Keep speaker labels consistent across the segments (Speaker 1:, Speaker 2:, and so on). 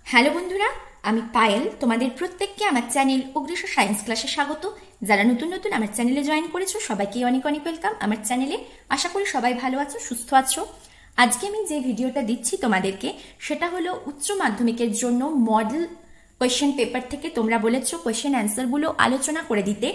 Speaker 1: Hello বন্ধুরা, আমি পায়েল তোমাদের প্রত্যেককে আমার চ্যানেল অগ্রসর সায়েন্স ক্লাসে স্বাগত। যারা নতুন নতুন আমার চ্যানেলে জয়েন করেছো সবাইকে অনেক অনেক ওয়েলকাম আমার চ্যানেলে। আশা করি সবাই ভালো আছো, সুস্থ আছো। আজকে আমি যে ভিডিওটা দিচ্ছি তোমাদেরকে সেটা হলো উচ্চ মাধ্যমিকের জন্য মডেল কোয়েশ্চেন পেপার থেকে তোমরা বলেছো কোয়েশ্চেন অ্যান্সারগুলো আলোচনা করে দিতে।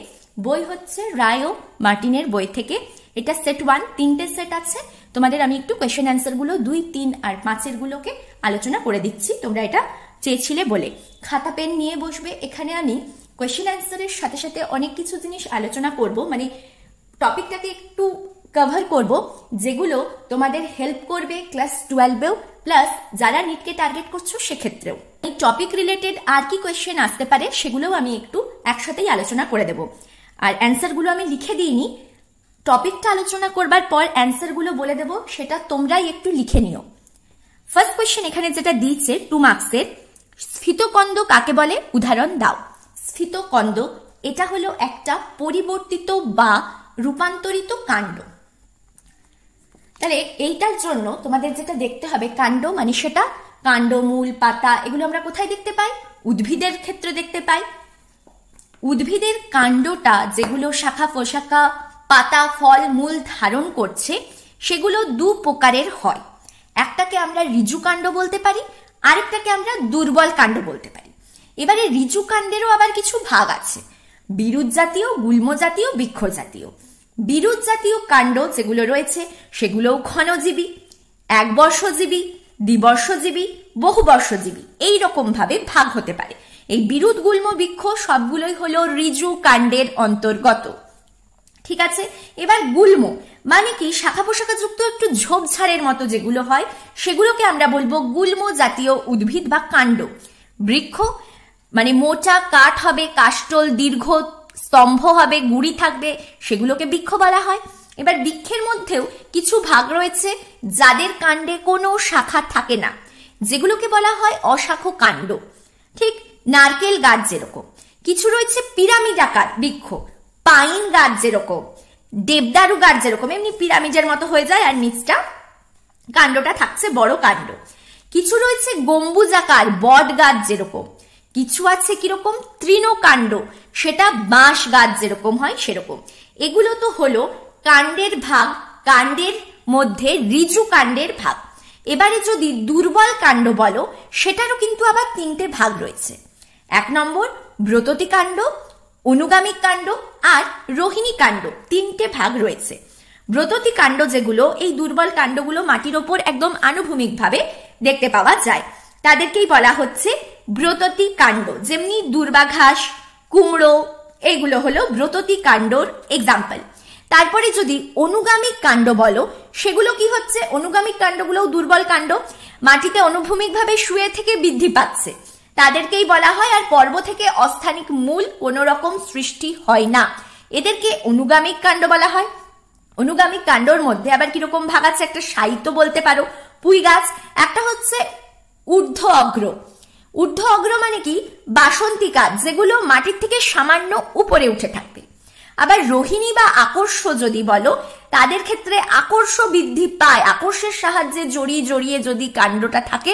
Speaker 1: বই হচ্ছে রায় ও মার্টিনের বই থেকে। এটা সেট 1, 3টে সেট আছে। তোমাদের আমি একটু কোয়েশ্চেন অ্যান্সারগুলো 2, 3 আর 5 গুলোকে আলোচনা করে দিচ্ছি, তোমরা এটা চেয়েছিলে বলে। খাতা পেন নিয়ে বসবে। এখানে আমি কোয়েশ্চেন অ্যান্সারের সাথে সাথে অনেক কিছু জিনিস আলোচনা করব, মানে টপিকটাকে একটু কভার করব, যেগুলো তোমাদের হেল্প করবে ক্লাস 12এও, প্লাস যারা নিটকে টার্গেট করছো সেক্ষেত্রেও। এই টপিক রিলেটেড আর কি কোয়েশ্চেন আসতে পারে সেগুলোও আমি একটু একসাথেই আলোচনা করে দেব। আর অ্যান্সারগুলো আমি লিখে দিইনি, টপিকটা আলোচনা করবার পর অ্যান্সারগুলো বলে দেব, সেটা তোমরাই একটু লিখে নিও। ফার্স্ট কোয়েশ্চেন এখানে যেটা দিয়েছে 2 মার্কসের, স্ফীতকন্দ কাকে বলে উদাহরণ দাও। স্ফীতকন্দ এটা হলো একটা পরিবর্তিত বা রূপান্তরিত কাণ্ড। তাহলে এইটার জন্য তোমাদের যেটা দেখতে হবে, কাণ্ড মানে সেটা কাণ্ড, মূল, পাতা, এগুলো আমরা কোথায় দেখতে পাই? উদ্ভিদের ক্ষেত্রে দেখতে পাই। উদ্ভিদের কাণ্ডটা যেগুলো শাখা প্রশাখা, পাতা, ফল, মূল ধারণ করছে সেগুলো 2 প্রকারের হয়। একটাকে আমরা ঋজু কাণ্ড বলতে পারি, আরেকটাকে আমরা দুর্বল কাণ্ড বলতে পারি। এবারে ঋজু কাণ্ডেরও আবার কিছু ভাগ আছে, বিরুৎ জাতীয়, গুল্ম জাতীয়, বৃক্ষ জাতীয়। বিরুৎ জাতীয় কাণ্ড যেগুলো রয়েছে সেগুলোও ক্ষণজীবী, একবর্ষজীবী, দ্বিবর্ষজীবী, বহুবর্ষজীবী, এইরকম ভাবে ভাগ হতে পারে। এই বিরুৎ, গুল্ম, বৃক্ষ সবগুলোই হলো ঋজু কাণ্ডের অন্তর্গত। ঠিক আছে, এবার গুল্ম মানে কি শাখা প্রশাখা যুক্ত একটু ঝোপঝাড়ের মতো যেগুলো হয় সেগুলোকে আমরা বলবো গুল্ম জাতীয় উদ্ভিদ বা কাণ্ড। বৃক্ষ মানে মোটা কাঠ হবে, কাষ্ঠল, দীর্ঘ স্তম্ভ হবে, গুড়ি থাকবে, সেগুলোকে বৃক্ষ বলা হয়। এবার বৃক্ষের মধ্যেও কিছু ভাগ রয়েছে যাদের কাণ্ডে কোনো শাখা থাকে না, যেগুলোকে বলা হয় অশাখ কাণ্ড। ঠিক নারকেল গাছ যেরকম, কিছু রয়েছে পিরামিড আকার বৃক্ষ, পাইন গাছ যেরকম, দেবদারু গাছ যেরকম এমনি পিরামিডের মতো হয়ে যায় আর নিচটা কাণ্ডটা থাকছে বড় কাণ্ড। কিছু রয়েছে গম্বুজাকার বট গাছ যেরকম, কিছু আছে কিরকম তৃণকাণ্ড, সেটা বাঁশ গাছ যেরকম হয় সেরকম। এগুলো তো হলো কাণ্ডের ভাগ, কাণ্ডের মধ্যে ঋজু কাণ্ডের ভাগ। এবারে যদি দুর্বল কাণ্ড বলো সেটারও কিন্তু আবার 3টে ভাগ রয়েছে। 1 নম্বর ব্রততী কাণ্ড, অনুগামিক কাণ্ড আর রোহিণী কাণ্ড, 3টে ভাগ রয়েছে। ব্রততী কাণ্ড যেগুলো, এই দুর্বল কাণ্ডগুলো মাটির ওপর একদম আনুভূমিক ভাবে দেখতে পাওয়া যায়, তাদেরকেই বলা হচ্ছে ব্রততী কাণ্ড। যেমনি দুর্বাঘাস, কুমড়ো, এইগুলো হলো ব্রততী কাণ্ডর এক্সাম্পল। তারপরে যদি অনুগামিক কাণ্ড বলো সেগুলো কি হচ্ছে? অনুগামিক কাণ্ডগুলোও দুর্বল কাণ্ড, মাটিতে অনুভূমিক ভাবে শুয়ে থেকে বৃদ্ধি পাচ্ছে, তাদেরকেই বলা হয়। আর পর্ব থেকে অস্থানিক মূল কোন রকম সৃষ্টি হয় না, এদেরকে অনুগামিক কাণ্ড বলা হয়। অনুগামিক কাণ্ডর মধ্যে আবার কিরকম ভাগ আছে, একটা সাহিত্য বলতে পারো পুঁই গাছ, একটা হচ্ছে ঊর্ধ্ব অগ্র। ঊর্ধ্ব অগ্র মানে কি বাসন্তী গাছ, যেগুলো মাটির থেকে সামান্য উপরে উঠে থাকবে। আবার রোহিণী বা আকর্ষ যদি বলো, তাদের ক্ষেত্রে আকর্ষ বৃদ্ধি পায়, আকর্ষের সাহায্যে জড়িয়ে জড়িয়ে যদি কাণ্ডটা থাকে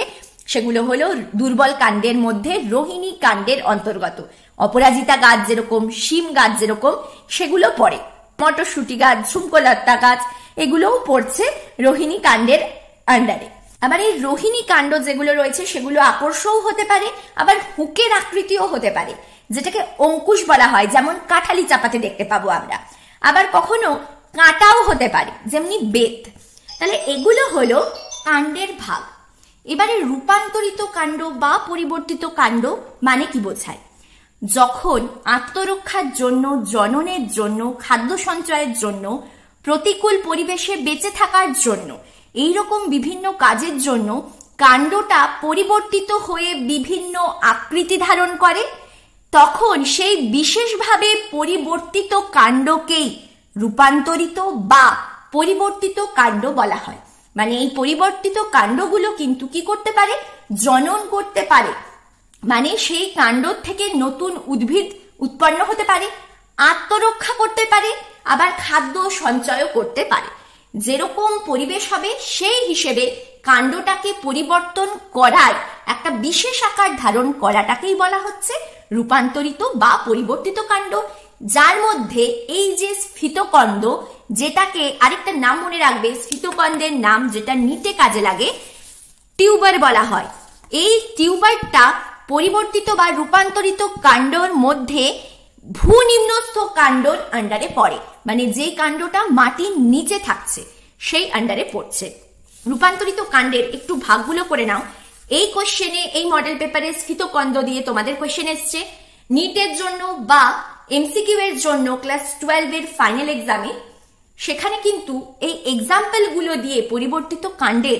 Speaker 1: সেগুলো হলো দুর্বল কাণ্ডের মধ্যে রোহিণী কাণ্ডের অন্তর্গত। অপরাজিতা গাছ যেরকম, শিম গাছ যেরকম, সেগুলো পড়ে। মটরশুটি গাছ, ঝুমকোলতা গাছ, এগুলোও পড়ছে রোহিণী কাণ্ডের আন্ডারে। আবার এই রোহিণী কাণ্ড যেগুলো রয়েছে সেগুলো আকর্ষও হতে পারে, আবার হুকের আকৃতিও হতে পারে, যেটাকে অঙ্কুশ বলা হয়, যেমন কাঁঠালি চাপাতে দেখতে পাবো আমরা। আবার কখনো কাঁটাও হতে পারে, যেমনি বেত। তাহলে এগুলো হলো কাণ্ডের ভাগ। এবারে রূপান্তরিত কাণ্ড বা পরিবর্তিত কাণ্ড মানে কি বোঝায়? যখন আত্মরক্ষার জন্য, জননের জন্য, খাদ্য সঞ্চয়ের জন্য, প্রতিকূল পরিবেশে বেঁচে থাকার জন্য, এইরকম বিভিন্ন কাজের জন্য কাণ্ডটা পরিবর্তিত হয়ে বিভিন্ন আকৃতি ধারণ করে, তখন সেই বিশেষভাবে পরিবর্তিত কাণ্ডকেই রূপান্তরিত বা পরিবর্তিত কাণ্ড বলা হয়। মানে এই পরিবর্তিত কাণ্ডগুলো কিন্তু কি করতে পারে? জনন করতে পারে, মানে সেই কাণ্ড থেকে নতুন উদ্ভিদ উৎপন্ন হতে পারে, আত্মরক্ষা করতে পারে, আবার খাদ্য সঞ্চয়ও করতে পারে। যেরকম পরিবেশ হবে সেই হিসেবে কাণ্ডটাকে পরিবর্তন করায় একটা বিশেষ আকার ধারণ করাটাকেই বলা হচ্ছে রূপান্তরিত বা পরিবর্তিত কাণ্ড, যার মধ্যে এই যে স্ফীতকন্দ, যেটাকে আরেকটা নাম মনে রাখবে, স্ফীতকন্দের নাম যেটা নিটে কাজে লাগে, টিউবার বলা হয়। এই টিউবারটা পরিবর্তিত বা রূপান্তরিত কাণ্ডর মধ্যে ভূনিম্নস্থ কাণ্ডর আন্ডারে পড়ে, মানে যে কাণ্ডটা মাটির নিচে থাকছে সেই আন্ডারে পড়ছে। রূপান্তরিত কাণ্ডের একটু ভাগগুলো করে নাও। এই কোশ্চেনে, এই মডেল পেপারে স্ফীতকন্দ দিয়ে তোমাদের কোশ্চেন এসছে। নিটের জন্য বা এমসিকিউ এর জন্য ক্লাস 12 এর ফাইনাল এক্সামে সেখানে কিন্তু এই এক্সাম্পল গুলো দিয়ে পরিবর্তিত কাণ্ডের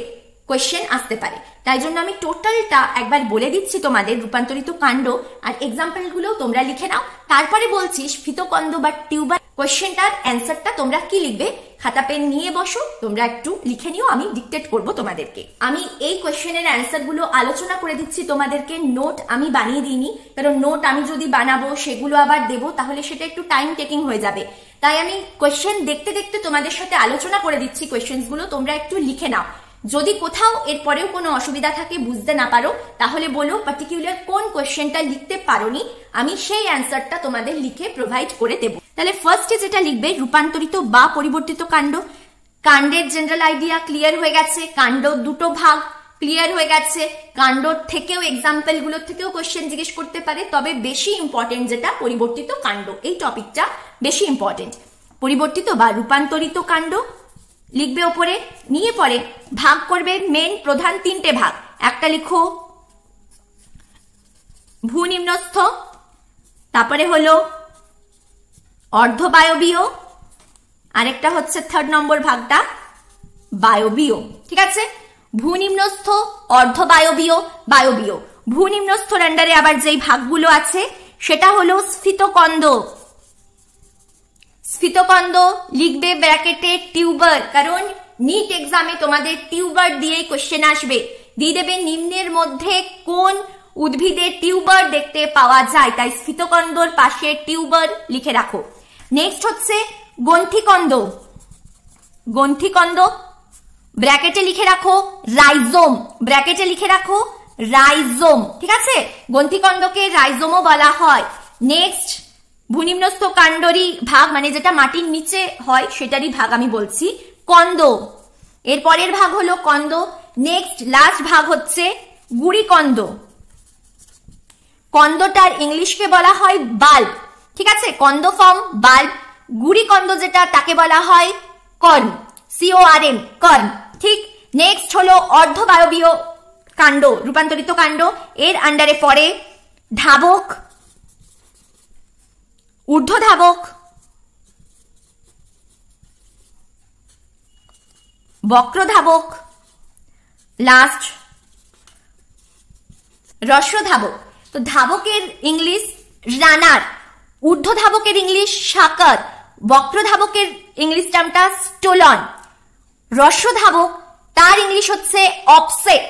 Speaker 1: কোয়েশ্চেন আসতে পারে। তাই জন্য আমি টোটালটা একবার বলে দিচ্ছি তোমাদের, রূপান্তরিত কাণ্ড আর এক্সাম্পল গুলো তোমরা লিখে নাও। তারপরে বলছি স্ফীতকন্দ বা টিউবার কোয়েশ্চেনটার অ্যান্সারটা তোমরা কি লিখবে, খাতা পেন নিয়ে বসো, তোমরা একটু লিখে নিও, আমি ডিকটেট করব তোমাদেরকে। আমি এই কোয়েশ্চেনের অ্যান্সার গুলো আলোচনা করে দিচ্ছি তোমাদেরকে, নোট আমি বানিয়ে দিইনি, কারণ নোট আমি যদি বানাবো সেগুলো আবার দেবো তাহলে সেটা একটু টাইম টেকিং হয়ে যাবে। তাই আমি কোয়েশ্চেন দেখতে দেখতে তোমাদের সাথে আলোচনা করে দিচ্ছি, কোয়েশ্চেন গুলো তোমরা একটু লিখে নাও। যদি কোথাও এর পরেও কোনো অসুবিধা থাকে, বুঝতে না পারো, তাহলে বলো পার্টিকুলার কোন কোয়েশ্চেনটা লিখতে পারোনি, আমি সেই অ্যান্সারটা তোমাদের লিখে প্রোভাইড করে দেব। তাহলে ফার্স্টে যেটা লিখবে রূপান্তরিত বা পরিবর্তিত কাণ্ড। কাণ্ডের জেনারেল আইডিয়া ক্লিয়ার হয়ে গেছে, কাণ্ড দুটো ভাগ ক্লিয়ার হয়ে গেছে। কাণ্ডর থেকেও এক্সাম্পল গুলোর থেকেও কোয়েশ্চেন জিজ্ঞেস করতে পারে, তবে বেশি ইম্পর্টেন্ট যেটা পরিবর্তিত কাণ্ড, এই টপিকটা বেশি ইম্পর্টেন্ট। পরিবর্তিত বা রূপান্তরিত কাণ্ড লিখবে ওপরে, নিয়ে পরে ভাগ করবে মেন প্রধান তিনটে ভাগ। একটা লিখো ভূনিম্নস্থ, তারপরে হলো অর্ধবায়বীয়, আরেকটা হচ্ছে 3rd নম্বর ভাগটা বায়বীয়। ঠিক আছে, ভূনিম্নস্থ, অর্ধবায়বীয়, বায়বীয়। ভূনিম্নস্থর আন্ডারে আবার যেই ভাগগুলো আছে সেটা হলো স্ফীতকন্দ। স্ফীতকন্দ লিখবে ব্র্যাকেটে টিউবার, কারণ নিট এক্সামে তোমাদের টিউবার দিয়েই কোশ্চেন আসবে। দিয়ে দেবে নিম্নের মধ্যে কোন উদ্ভিদের টিউবার দেখতে পাওয়া যায়, তাই স্ফীতকন্দর পাশে টিউবার লিখে রাখো। নেক্সট হচ্ছে গ্রন্থিকন্দ। গ্রন্থিকন্দ ব্র্যাকেটে লিখে রাখো রাইজোম, ব্র্যাকেটে লিখে রাখো রাইজোম। ঠিক আছে, গ্রন্থিকন্দকে রাইজোমও বলা হয়। নেক্সট ভূনিম্নস্থ কাণ্ডরই ভাগ, মানে যেটা মাটির নিচে হয় সেটারই ভাগ আমি বলছি, কন্দ। এর পরের ভাগ হলো কন্দ। নেক্সট লাস্ট ভাগ হচ্ছে গুড়িকন্দ। কন্দটার ইংলিশকে বলা হয় বাল্ব। ঠিক আছে, কন্দ ফর্ম বাল্ব। গুড়িকন্দ যেটা তাকে বলা হয় কর্ম, CORM, কর্ম। ঠিক, নেক্সট হলো অর্ধবায়বীয় কাণ্ড, রূপান্তরিত কাণ্ড। এর আন্ডারে পড়ে ধাবক, ঊর্ধ্বধাবক, বক্রধাবক, লাস্ট রস্যধাবক। তো ধাবকের ইংলিশ রানার, ঊর্ধ্বধাবকের ইংলিশ শাকার, বক্রধাবকের ইংলিশ টার্মটা স্টোলন, রস্যধাবক তার ইংলিশ হচ্ছে অফসেট।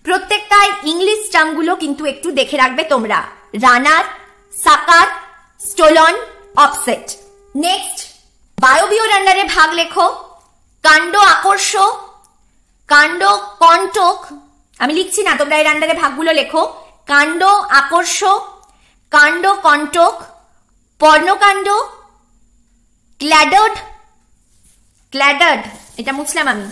Speaker 1: প্রত্যেকটা ইংলিশ টার্মগুলো কিন্তু একটু দেখে রাখবে তোমরা, রানার, সাকার, স্টোলন, অফসেট। নেক্সট বায়বীয় আন্ডারে ভাগ লেখো কাণ্ড আকর্ষ, কাণ্ড কণ্টক। আমি লিখছি না, তোমরা এর আন্ডারে ভাগগুলো লেখো। কাণ্ড আকর্ষ, কাণ্ড কণ্টক, পর্ণকাণ্ড, ক্ল্যাডড, ক্ল্যাডড এটা মুছলাম আমি,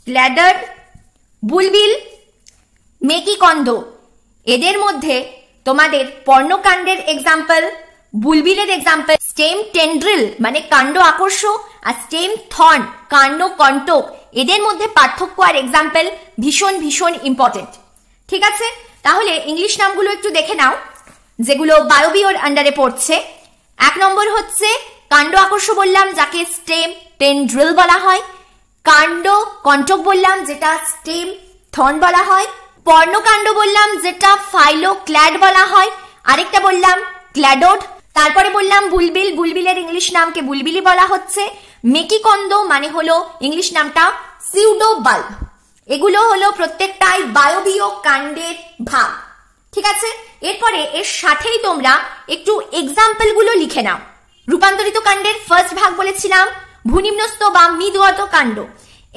Speaker 1: ক্ল্যাডড, বুলবিল, মেকিকন্দ। এদের মধ্যে তোমাদের পর্ণকাণ্ডের এক্সাম্পল, বুলবিলের এক্সাম্পল স্টেম টেন্ড্রিল মানে কাণ্ড আকর্ষ, আর স্টেম থর্ন কাণ্ড কণ্টক। এদের মধ্যে পার্থক্য আর এক্সাম্পল ভীষণ ভীষণ ইম্পর্টেন্ট। ঠিক আছে, তাহলে ইংলিশ নামগুলো একটু দেখে নাও যেগুলো বায়বীয়র আন্ডারে পড়ছে। 1 নম্বর হচ্ছে কাণ্ড আকর্ষ বললাম, যাকে স্টেম টেন্ড্রিল বলা হয়। কাণ্ড কণ্টক বললাম, যেটা স্টেম থর্ন বলা হয়। পর্ণকাণ্ড বললাম, যেটা ফাইলোক্ল্যাড বলা হয়। আরেকটা বললাম ক্ল্যাডোড। তারপরে বললাম বুলবিল, বুলবিলের ইংলিশ নামকে বুলবিলি বলা হচ্ছে। মেকিকন্দ মানে হলো ইংলিশ নামটা সিউডোবাল্ব। এগুলো হলো প্রত্যেকটাই বায়বীয় কাণ্ডের ভাগ। ঠিক আছে, এরপরে এর সাথেই তোমরা একটু এক্সাম্পল গুলো লিখে নাও। রূপান্তরিত কাণ্ডের ফার্স্ট ভাগ বলেছিলাম ভূনিম্নস্থ বা মৃদগত কাণ্ড।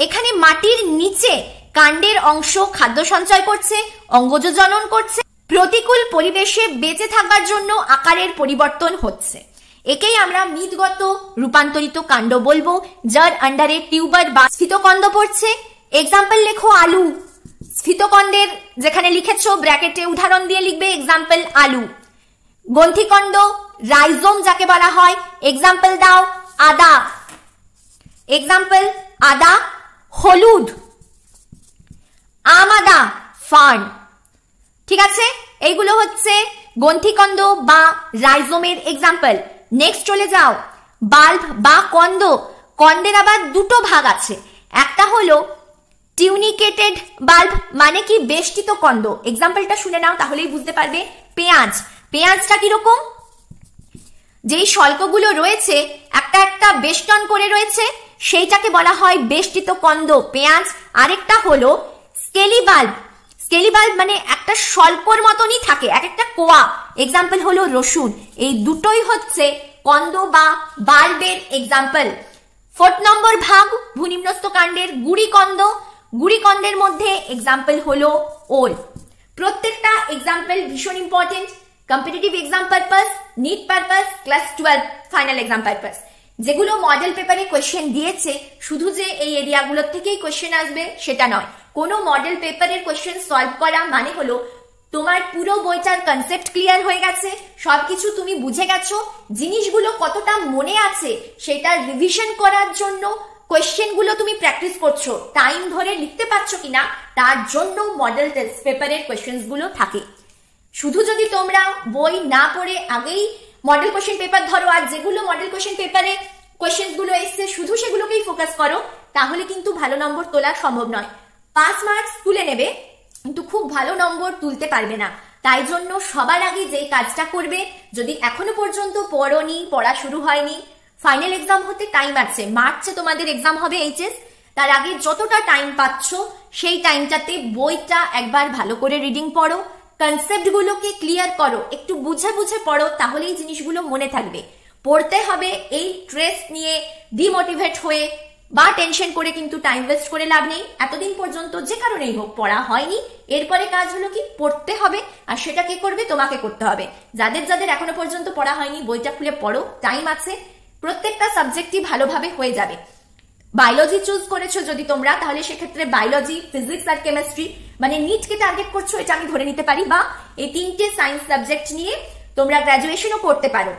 Speaker 1: এখানে মাটির নিচে কাণ্ডের অংশ খাদ্য সঞ্চয় করছে, অঙ্গজ জনন করছে, প্রতিকূল পরিবেশে বেঁচে থাকবার জন্য আকারের পরিবর্তন হচ্ছে। একেই আমরা মৃদগত রূপান্তরিত কাণ্ড বলবো, যার আন্ডারে টিউবার বা স্ফীতকন্দ পড়ছে। এক্সাম্পল লেখো আলু। স্ফীতকন্দের যেখানে লিখেছো ব্র্যাকেটে উদাহরণ দিয়ে লিখবে এক্সাম্পল আলু। গ্রন্থিকন্দ রাইজোম যাকে বলা হয়, এক্সাম্পল দাও আদা। এক্সাম্পল আদা, হলুদ, আমাদা, ফার্ন। ঠিক আছে, এইগুলো হচ্ছে গ্রন্থিকন্দ বা রাইজোমের এক্সাম্পল। নেক্সট চলে যাও বাল্ব বা কন্দ। কন্দের আবার দুটো ভাগ আছে, একটা হলো টিউনিকেটেড বাল্ব মানে কি বেষ্টিত কন্দ। এক্সাম্পলটা শুনে নাও তাহলেই বুঝতে পারবে। পেঁয়াজ, পেঁয়াজটা কিরকম, যেই শল্কগুলো রয়েছে একটা একটা বেষ্টন করে রয়েছে সেইটাকে বলা হয় বেষ্টিত কন্দ পেঁয়াজ। আরেকটা হলো স্কেলি বাল্ব। স্কেলি বাল্ব মানে একটা শল্কর মতনই থাকে, এক একটা কোয়া। এক্সাম্পল হলো রসুন। এই দুটোই হচ্ছে কন্দ বা বাল্বের এক্সাম্পল। 4 নম্বর ভাগ ভূনিম্নস্থ কাণ্ডের গুড়ি কন্দ। গুড়ি কন্দের মধ্যে এক্সাম্পল হলো ওল। প্রত্যেকটা এক্সাম্পল ভীষণ important, competitive exam purpose, NEET purpose, class 12 final exam purpose. যেগুলো মডেল পেপারে কোয়েশ্চেন দিয়েছে শুধু যে এই এরিয়াগুলোর থেকেই কোয়েশ্চেন আসবে সেটা নয়। কোনো মডেল পেপারের কোয়েশ্চেন সলভ করা মানে হলো তোমার পুরো বইটার কনসেপ্ট ক্লিয়ার হয়ে গেছে, সবকিছু তুমি বুঝে গেছো, জিনিসগুলো কতটা মনে আছে সেটা রিভিশন করার জন্য কোয়েশ্চেনগুলো তুমি প্র্যাকটিস করছো, টাইম ধরে লিখতে পারছো কিনা তার জন্য মডেল টেস্ট পেপারের কোয়েশ্চেনগুলো থাকে। শুধু যদি তোমরা বই না পড়ে আগেই মডেল কোয়েশ্চেন পেপার ধরো আর যেগুলো মডেল কোয়েশ্চেন পেপারে কোয়েশ্চেনগুলো এসছে শুধু সেগুলোকেই ফোকাস করো, তাহলে কিন্তু ভালো নম্বর তোলা সম্ভব নয়। 5 মার্কস তুলে নেবে কিন্তু খুব ভালো নম্বর তুলতে পারবে না। তাই জন্য সবার আগে যে কাজটা করবে, যদি এখনো পর্যন্ত পড়োনি, পড়া শুরু হয়নি, ফাইনাল এক্সাম হতে টাইম আছে, মার্চে তোমাদের এক্সাম হবে এইচএস, তার আগে যতটা টাইম পাচ্ছ সেই টাইমটাতে বইটা একবার ভালো করে রিডিং পড়ো, কনসেপ্ট গুলোকে ক্লিয়ার করো, একটু বুঝে বুঝে পড়ো, তাহলে এই জিনিসগুলো মনে থাকবে। পড়তে হবে এই স্ট্রেস নিয়ে ডিমোটিভেট হয়ে বা টেনশন করে কিন্তু টাইম ওয়েস্ট করে লাভ নেই। এতদিন পর্যন্ত যে কারণেই হোক পড়া হয়নি, এরপরে কাজ হলো কি পড়তে হবে, আর সেটা কে করবে, তোমাকে করতে হবে। যাদের যাদের এখনো পর্যন্ত পড়া হয়নি বইটা খুলে পড়ো, টাইম আছে, প্রত্যেকটা সাবজেক্টই ভালোভাবে হয়ে যাবে। বায়োলজি চুজ করেছো যদি তোমরা, তাহলে সেক্ষেত্রে বায়োলজি, ফিজিক্স আর কেমিস্ট্রি মানে নিটকে টার্গেট করছো এটা আমি ধরে নিতে পারি, বা এই 3টে সায়েন্স সাবজেক্ট নিয়ে তোমরা গ্রাজুয়েশনও করতে পারো,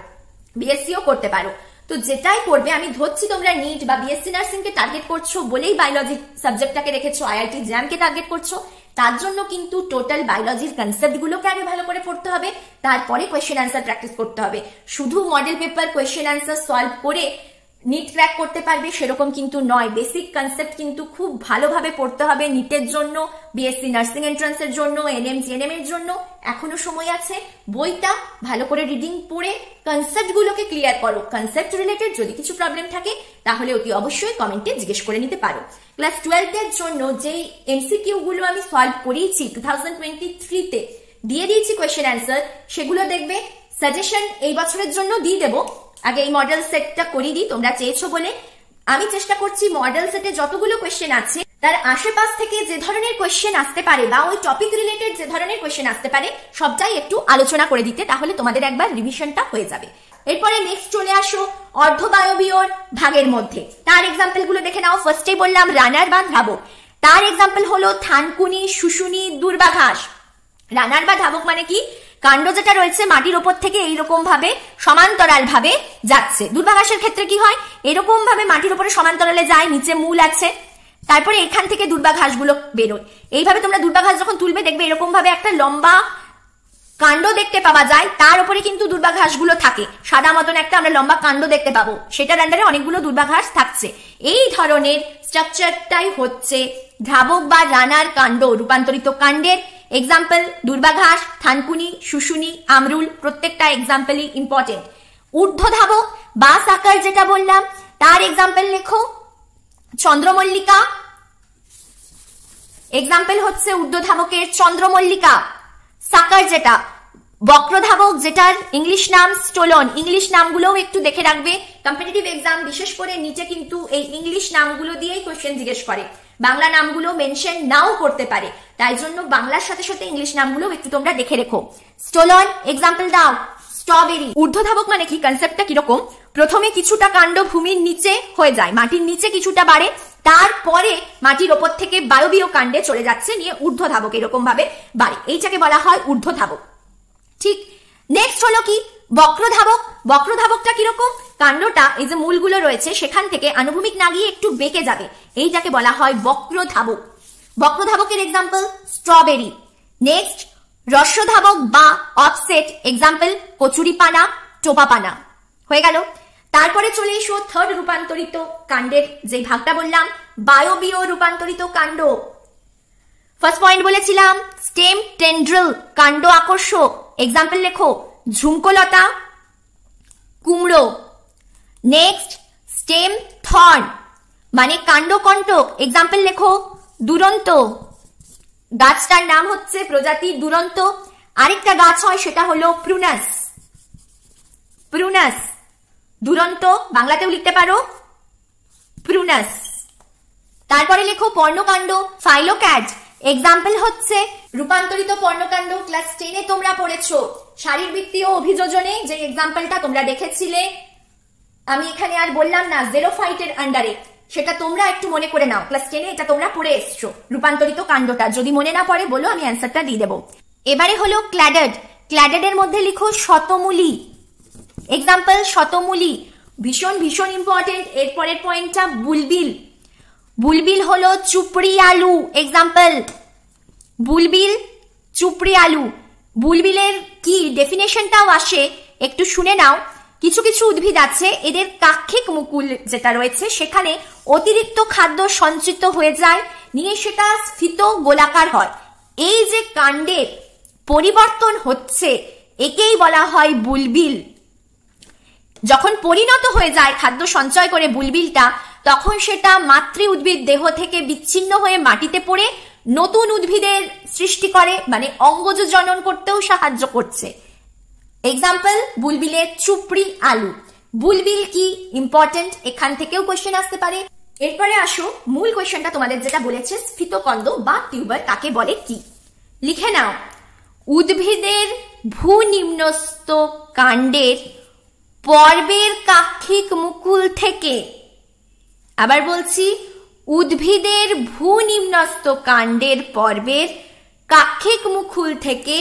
Speaker 1: বিএসসিও করতে পারো। তো যেটাই করবে, আমি ধরছি তোমরা নিট বা বিএসসি নার্সিং কে টার্গেট করছো বলেই বায়োলজি সাবজেক্টটাকে রেখেছো, আইআইটি জ্যাম কে টার্গেট করছো, তার জন্য কিন্তু টোটাল বায়োলজির কনসেপ্ট গুলোকে আগে ভালো করে পড়তে হবে, তারপরে কোয়েশ্চেন অ্যান্সার প্র্যাকটিস করতে হবে। শুধু model paper question answer solve করে নিট ক্র্যাক করতে পারবে সেরকম কিন্তু নয়। বেসিক কনসেপ্ট কিন্তু খুব ভালোভাবে পড়তে হবে নিটের জন্য, বিএসসি নার্সিং এন্ট্রান্সের জন্য, এনএম জিএনএম এর জন্য এখনো সময় আছে। বইটা ভালো করে রিডিং পড়ে কনসেপ্ট গুলোকে ক্লিয়ার করো। কনসেপ্ট রিলেটেড যদি কিছু প্রবলেম থাকে তাহলে অতি অবশ্যই কমেন্টে জিজ্ঞেস করে নিতে পারো। ক্লাস 12 এর জন্য যেই এমসিকিউ গুলো আমি সলভ করিয়েছি 2023 তে দিয়ে দিয়েছি কোয়েশ্চেন অ্যান্সার, সেগুলো দেখবে। সাজেশন এই বছরের জন্য দিয়ে দেবো, আগে এই মডেল সেটটা করিয়ে দিই, তোমরা চেয়েছো বলে আমি চেষ্টা করছি মডেল সেটে যতগুলো কোয়েশ্চেন আছে তার আশেপাশ থেকে যে ধরনের কোয়েশ্চেন আসতে পারে বা ওই টপিক রিলেটেড যে ধরনের কোয়েশ্চেন আসতে পারে সবটাই একটু আলোচনা করে দিতে, তাহলে তোমাদের একবার রিভিশনটা হয়ে যাবে। এরপরে নেক্সট চলে আসো অর্ধবায়বীয় ভাগের মধ্যে, তার এক্সাম্পল গুলো দেখে নাও। ফার্স্টেই বললাম রানার বা ধাবক, তার এক্সাম্পল হলো থানকুনি, শুশুনি, দূর্বাঘাস। রানার বা ধাবক মানে কি, কাণ্ড যেটা রয়েছে মাটির ওপর থেকে এইরকম ভাবে সমান্তরাল ভাবে যাচ্ছে। দূর্বাঘাসের ক্ষেত্রে কি হয়, এরকম ভাবে মাটির উপরে সমান্তরালে যায়, নিচে মূল আছে, তারপরে এখান থেকে দূর্বাঘাস গুলো বেরোয়। এইভাবে তোমরা দূর্বাঘাস যখন তুলবে দেখবে এরকম ভাবে একটা লম্বা কাণ্ড দেখতে পাওয়া যায়, তার উপরে কিন্তু দূর্বাঘাস গুলো থাকে, সাদা মতন একটা আমরা লম্বা কাণ্ড দেখতে পাবো, সেটার আন্ডারে অনেকগুলো দূর্বাঘাস থাকছে। এই ধরনের স্ট্রাকচারটাই হচ্ছে ধাবক বা রানার কাণ্ড, রূপান্তরিত কাণ্ডের এক্সাম্পল দূর্বাঘাস, থানকুনি, শুশুনি, আমরুল, প্রত্যেকটা এক্সাম্পলই ইম্পর্টেন্ট। ঊর্ধ্বধাবক বা সাকার যেটা বললাম তার এক্সাম্পল লেখো চন্দ্রমল্লিকা। এক্সাম্পল হচ্ছে ঊর্ধ্বধাবকের চন্দ্রমল্লিকা। সাকার যেটা বক্রধাবক যেটার ইংলিশ নাম স্টোলন, ইংলিশ নামগুলোও একটু দেখে রাখবে। কম্পিটিটিভ এক্সাম বিশেষ করে নিচে কিন্তু এই ইংলিশ নামগুলো দিয়েই কোশ্চেন জিজ্ঞেস করে, বাংলা নামগুলো মেনশন নাও করতে পারে, তাই জন্য বাংলার সাথে সাথে ইংলিশ নামগুলো একটু তোমরা দেখে রেখো। স্টোলন এক্সাম্পল দাও, স্ট্রবেরি। ঊর্ধ্বধাবক মানে কি, কনসেপ্টটা কিরকম, প্রথমে কিছুটা কাণ্ড ভূমির নিচে হয়ে যায়, মাটির নিচে কিছুটা বাড়ে, তারপরে মাটির ওপর থেকে বায়বীয় কাণ্ডে চলে যাচ্ছে, নিয়ে ঊর্ধ্বধাবক এরকম ভাবে বাড়ে, এইটাকে বলা হয় ঊর্ধ্বধাবক। ঠিক নেক্সট হলো কি বক্রধাবক। বক্রধাবকটা কিরকম, কাণ্ডটা এই যে মূলগুলো রয়েছে সেখান থেকে আনুভূমিক না গিয়ে একটু বেঁকে যাবে, এইটাকে বলা হয় বক্রধাবক। বক্রধাবকের এক্সাম্পল স্ট্রবেরি। নেক্সট রস্যধাবক বা অফসেট, এক্সাম্পল কচুরিপানা, টোপাপানা। হয়ে গেল। তারপরে চলে এসো থার্ড রূপান্তরিত কাণ্ডের যে ভাগটা বললাম, বায়বীয় রূপান্তরিত কাণ্ড। ফার্স্ট পয়েন্ট বলেছিলাম স্টেম টেন্ড্রিল, কাণ্ড আকর্ষক, এক্সাম্পল লেখো ঝুমকোলতা, কুমড়ো। নেক্সট স্টেম থর্ন মানে কাণ্ড কণ্টক, এক্সাম্পল লেখো দুরন্ত, গাছটার নাম হচ্ছে প্রজাতি দুরন্ত। আরেকটা গাছ হয় সেটা হলো প্রুনাস, প্রুনাস দুরন্ত, বাংলাতেও লিখতে পারো প্রুনাস। তারপরে লেখো পর্ণকাণ্ড, ফাইলোক্যাট, এক্সাম্পল হচ্ছে রূপান্তরিত পর্ণকাণ্ড, ক্লাস 10 তোমরা পড়েছো শারীরবৃত্তীয় অভিযোজনে যে এক্সাম্পলটা তোমরা দেখেছিলে, আমি এখানে আর বললাম না, জেরোফাইটের আন্ডারে, সেটা তোমরা একটু মনে করে নাও, ক্লাস 10 এটা তোমরা পড়ে এসছো রূপান্তরিত কাণ্ডটা, যদি মনে না পড়ে বলো, আমি অ্যান্সারটা দিয়ে দেবো। এবারে হলো ক্ল্যাডেড, ক্ল্যাডেডের মধ্যে লিখো শতমূলী, এক্সাম্পল শতমূলী, ভীষণ ভীষণ ইম্পর্টেন্ট। এরপরের পয়েন্টটা বুলবিল, বুলবিল হলো চুপড়ি আলু, এক্সাম্পল বুলবিল চুপড়ি আলু। বুলবিলের কি ডেফিনেশনটাও আসে একটু শুনে নাও। কিছু কিছু উদ্ভিদ আছে এদের কাক্ষিক মুকুল যেটা রয়েছে সেখানে অতিরিক্ত খাদ্য সঞ্চিত হয়ে যায়, নিয়ে সেটা স্ফীত গোলাকার হয়। এই যে কাণ্ডের পরিবর্তন হচ্ছে একেই বলা হয় বুলবিল। যখন পরিণত হয়ে যায় খাদ্য সঞ্চয় করে বুলবিলটা, তখন সেটা মাতৃ উদ্ভিদ দেহ থেকে বিচ্ছিন্ন হয়ে মাটিতে পড়ে নতুন উদ্ভিদের সৃষ্টি করে, মানে অঙ্গজ জনন করতেও সাহায্য করছে। এক্সাম্পল বুলবিলের চুপড়ি আলু। বুলবিল কি ইম্পর্টেন্ট, এখান থেকেও কোশ্চেন আসতে পারে। এরপরে আসো মূল কোশ্চেনটা তোমাদের যেটা বলেছে, স্ফীতকন্দ বা টিউবার কাকে বলে কি, লিখে নাও। উদ্ভিদের ভূনিম্নস্থ কাণ্ডের পর্বের কাক্ষিক মুকুল থেকে, আবার বলছি, উদ্ভিদের ভূনিম্নস্থ কাণ্ডের পর্বের কাক্ষিক মুকুল থেকে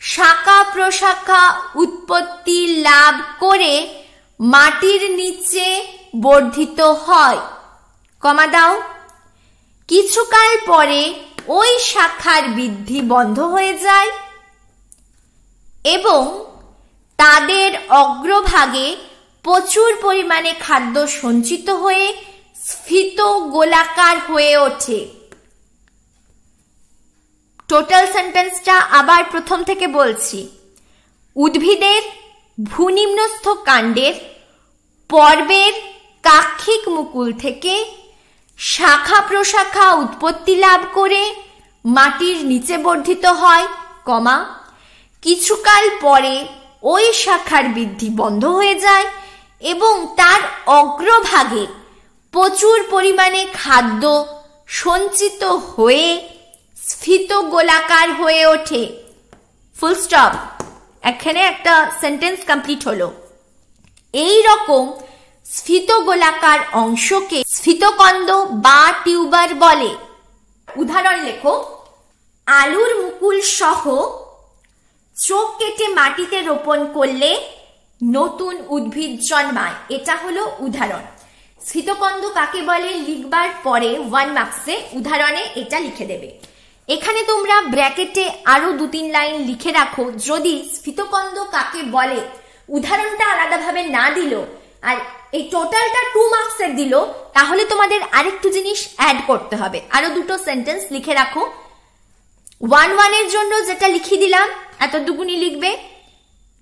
Speaker 1: শাখা প্রশাখা উৎপত্তি লাভ করে মাটির নিচে বর্ধিত হয়, কমা দাও। কিছুকাল পরে ওই শাখার বৃদ্ধি বন্ধ হয়ে যায় এবং তাদের অগ্রভাগে প্রচুর পরিমাণে খাদ্য সঞ্চিত হয়ে স্ফীত গোলাকার হয়ে ওঠে। টোটাল সেন্টেন্সটা আবার প্রথম থেকে বলছি। উদ্ভিদের ভূনিম্নস্থ কাণ্ডের পর্বের কাক্ষিক মুকুল থেকে শাখা প্রশাখা উৎপত্তি লাভ করে মাটির নিচে বর্ধিত হয়, কমা, কিছুকাল পরে ওই শাখার বৃদ্ধি বন্ধ হয়ে যায় এবং তার অগ্রভাগে প্রচুর পরিমাণে খাদ্য সঞ্চিত হয়ে স্ফীত গোলাকার হয়ে ওঠে, ফুল স্টপ। এখানে একটা সেন্টেন্স কমপ্লিট হলো। এই রকম স্ফীত গোলাকার অংশকে স্ফীতকন্দ বা টিউবার বলে। উদাহরণ লেখো, আলুর মুকুল সহ চোখ কেটে মাটিতে রোপণ করলে নতুন উদ্ভিদ জন্মায়, এটা হলো উদাহরণ। স্ফীতকন্দ কাকে বলে লিখবার পরে 1 মার্কসে উদাহরণে এটা লিখে দেবে। এখানে তোমরা ব্র্যাকেটে আরো 2-3 লাইন লিখে রাখো, যদি স্ফীতকন্দ কাকে বলে উদাহরণটা আলাদাভাবে না দিল আর এই টোটালটা 2 মার্কসের দিল, তাহলে তোমাদের আরেকটু জিনিস অ্যাড করতে হবে, আরো 2টো সেন্টেন্স লিখে রাখো। 1-1 এর জন্য যেটা লিখে দিলাম এতটুকুনি লিখবে।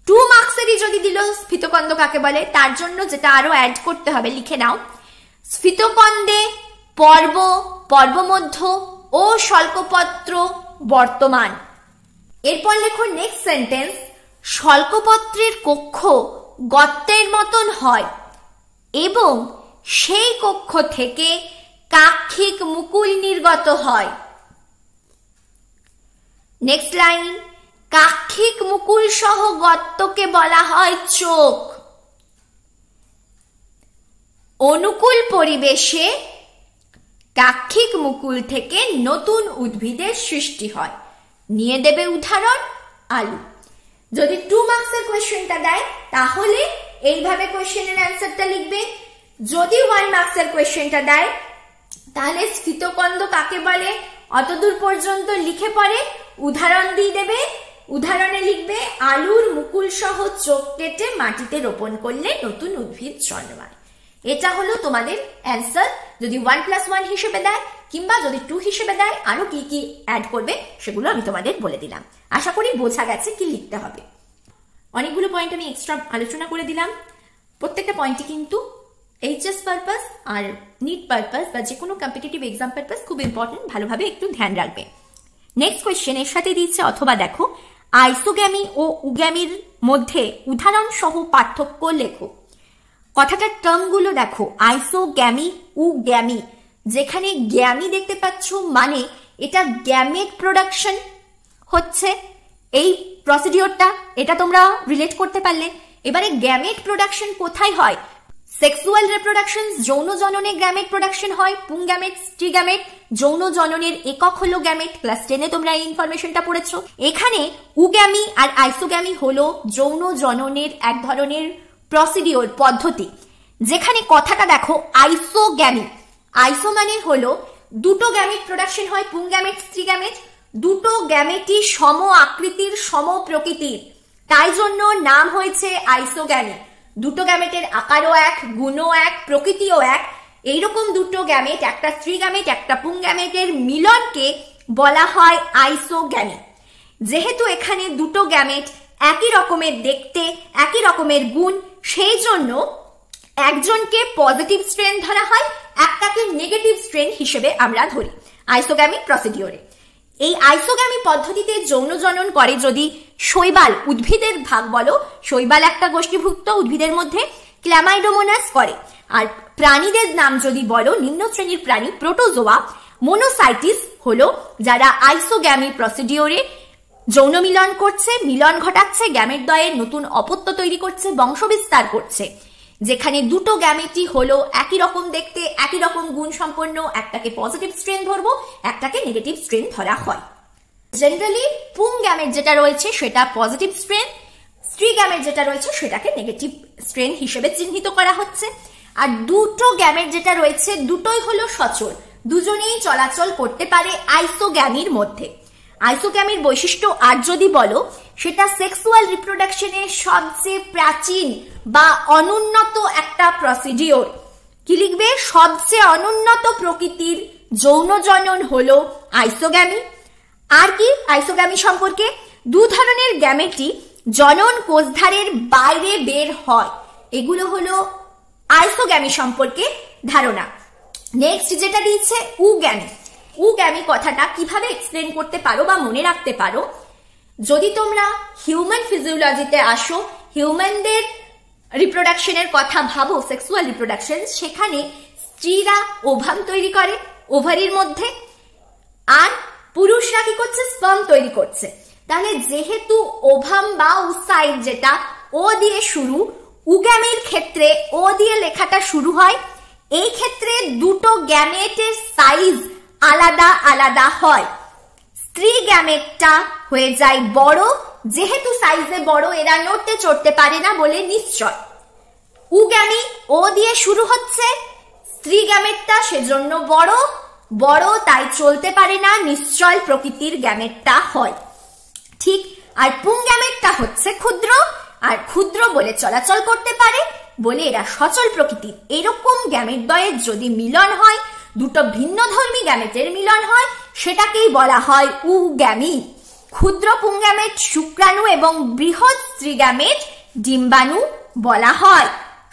Speaker 1: 2 মার্কসেরই যদি দিল স্ফীতকন্দ কাকে বলে, তার জন্য যেটা আরো অ্যাড করতে হবে লিখে নাও। স্ফীতকন্দে পর্ব, পর্বমধ্য ও স্বল্পপত্র বর্তমান। এরপর লেখো নেক্সট সেন্টেন্স, শল্কপত্রের কক্ষ গর্তের মতন হয় এবং সেই কক্ষ থেকে কাক্ষিক মুকুল নির্গত হয়। নেক্সট লাইন, কাক্ষিক মুকুল সহ গর্তকে বলা হয় চোখ। অনুকূল পরিবেশে কাক্ষিক মুকুল থেকে নতুন উদ্ভিদের সৃষ্টি হয়। নিয়ে দেবে উদাহরণ আলু। যদি 2 মার্কসের কোয়েশ্চেনটা দেয় তাহলে এইভাবে কোয়েশ্চেনের অ্যান্সারটা লিখবে। যদি 1 মার্কসের কোয়েশ্চেনটা দেয় তাহলে স্ফীতকন্দ কাকে বলে অতদূর পর্যন্ত লিখে পরে উদাহরণ দিয়ে দেবে। উদাহরণে লিখবে আলুর মুকুল সহ চোখ কেটে মাটিতে রোপণ করলে নতুন উদ্ভিদ জন্মায়। এটা হলো তোমাদের অ্যান্সার যদি 1+1 হিসেবে দেয়, কিংবা যদি 2 হিসেবে দেয় আরো কি কি অ্যাড করবে সেগুলো আমি তোমাদের বলে দিলাম। আশা করি বোঝা গেছে কি লিখতে হবে। অনেকগুলো পয়েন্ট আমি এক্সট্রা আলোচনা করে দিলাম। প্রত্যেকটা পয়েন্টই কিন্তু এইচএস পারপাস আর নিট পারপাস বা যে কোনো কম্পিটিটিভ এক্সাম পারপাস খুব ইম্পর্টেন্ট, ভালোভাবে একটু ধ্যান রাখবে। নেক্সট কোয়েশ্চেন এর সাথে দিচ্ছে অথবা দেখো আইসোগ্যামি ও উগ্যামির মধ্যে উদাহরণ সহ পার্থক্য লেখো। কথাটার টার্মগুলো দেখো, আইসোগ্যামি, উগ্যামি। যেখানে গ্যামি দেখতে পাচ্ছ মানে এটা গ্যামেট প্রোডাকশন হচ্ছে এই প্রসিডিওরটা, এটা তোমরা রিলেট করতে পারলে। এবারে গ্যামেট প্রোডাকশন কোথায় হয়? সেক্সুয়াল রিপ্রোডাকশন, যৌন জননে গ্যামেট প্রোডাকশন হয়। পুং গ্যামেট, স্ত্রী গ্যামেট, যৌন জননের একক হলো গ্যামেট। ক্লাস 10-এ তোমরা এই ইনফরমেশনটা পড়েছো। এখানে উগ্যামি আর আইসোগ্যামি হলো যৌন জননের এক ধরনের প্রসিডিওর পদ্ধতি। যেখানে কথাটা দেখো আইসোগ্যামি, আইসো মানে হলো দুটো গ্যামেট প্রোডাকশন হয়, পুং গ্যামেট, স্ত্রী গ্যামেট। দুটো গ্যামেটই সম আকৃতির, সম প্রকৃতির, তাই জন্য নাম হয়েছে আইসোগ্যামি। দুটো গ্যামেটের আকারও এক, গুণও এক, প্রকৃতিও এক। এইরকম দুটো গ্যামেট, একটা স্ত্রী গ্যামেট একটা পুং গ্যামেটের মিলনকে বলা হয় আইসোগ্যামি। যেহেতু এখানে দুটো গ্যামেট একই রকমের দেখতে, একই রকমের গুণ, সেই জন্য একজনকে পজিটিভ স্ট্রেন ধরা হয়, একটাকে নেগেটিভ স্ট্রেন হিসেবে আমরা ধরি আইসোগ্যামি প্রসিডিওরে। এই আইসোগ্যামি পদ্ধতিতে যৌন জনন করে যদি শৈবাল, উদ্ভিদের ভাগ বলো, শৈবাল একটা গোষ্ঠীভুক্ত উদ্ভিদের মধ্যে, ক্ল্যামাইডোমোনাস করে। আর প্রাণীদের নাম যদি বলো, নিম্ন শ্রেণীর প্রাণী প্রোটোজোয়া, মোনোসাইটিস হলো যারা আইসোগ্যামি প্রসিডিওরে যৌন মিলন করছে, মিলন ঘটাচ্ছে, গ্যামেট দ্বয়ের নতুন অপত্য তৈরি করছে, বংশবিস্তার করছে। যেখানে দুটো গ্যামেটই হলো একই রকম দেখতে, একই রকম গুণ সম্পন্ন, একটাকে পজিটিভ স্ট্রেন ধরবো, একটাকে নেগেটিভ স্ট্রেন ধরা হয়। জেনারেলি পুং গ্যামেট যেটা রয়েছে সেটা পজিটিভ স্ট্রেন, স্ত্রী গ্যামেট যেটা রয়েছে সেটাকে নেগেটিভ স্ট্রেন হিসেবে চিহ্নিত করা হচ্ছে। আর দুটো গ্যামেট যেটা রয়েছে দুটোই হলো সচল, দুজনেই চলাচল করতে পারে আইসোগ্যামির মধ্যে। আইসোগ্যামির বৈশিষ্ট্য আর যদি বলো, সেটা সেক্সুয়াল রিপ্রোডাকশনের সবচেয়ে প্রাচীন বা অনুন্নত একটা প্রসিডিওর। কি লিখবে? সবচেয়ে অনুন্নত প্রকৃতির যৌন জনন হলো আইসোগ্যামি। আর কি আইসোগ্যামি সম্পর্কে? দু ধরনের গ্যামেটই জনন কোষধারের বাইরে বের হয়, এগুলো হলো আইসোগ্যামি সম্পর্কে ধারণা। নেক্সট যেটা দিচ্ছে উগ্যামি। উগ্যামি কথাটা কিভাবে এক্সপ্লেন করতে পারো বা মনে রাখতে পারো? যদি তোমরা হিউম্যান ফিজিওলজিতে আসো, হিউম্যানদের রিপ্রোডাকশনের কথা ভাবো, সেক্সুয়াল রিপ্রোডাকশন, সেখানে স্ত্রীরা ওভাম তৈরি করে ওভারির মধ্যে, আর পুরুষরা কি করছে? স্পার্ম তৈরি করছে। তাহলে যেহেতু ওভাম বা উসাইড যেটা ও দিয়ে শুরু, উগ্যামির ক্ষেত্রে ও দিয়ে লেখাটা শুরু হয়। এই ক্ষেত্রে দুটো গ্যামেটের সাইজ আলাদা আলাদা হয়। স্ত্রী গ্যামেটটা হয়ে যায় বড়, যেহেতু সাইজে বড় এরা নড়তে চড়তে পারে না বলে নিশ্চয়। উগ্যামি ও দিয়ে শুরু হচ্ছে, স্ত্রী গ্যামেটটা সেজন্য বড়, বড় তাই চলতে পারে না, নিশ্চয় প্রকৃতির গ্যামেটটা হয় ঠিক। আর পুং গ্যামেটটা হচ্ছে ক্ষুদ্র, আর ক্ষুদ্র বলে চলাচল করতে পারে বলে এরা সচল প্রকৃতির। এরকম গ্যামেট দ্বয়ের যদি মিলন হয়, দুটো ভিন্ন ধর্মী গ্যামেটের মিলন হয়, সেটাকেই বলা হয় উগ্যামি। ক্ষুদ্র পুং গ্যামেট শুক্রাণু এবং বৃহৎ স্ত্রী গ্যামেট ডিম্বাণু বলা হয়।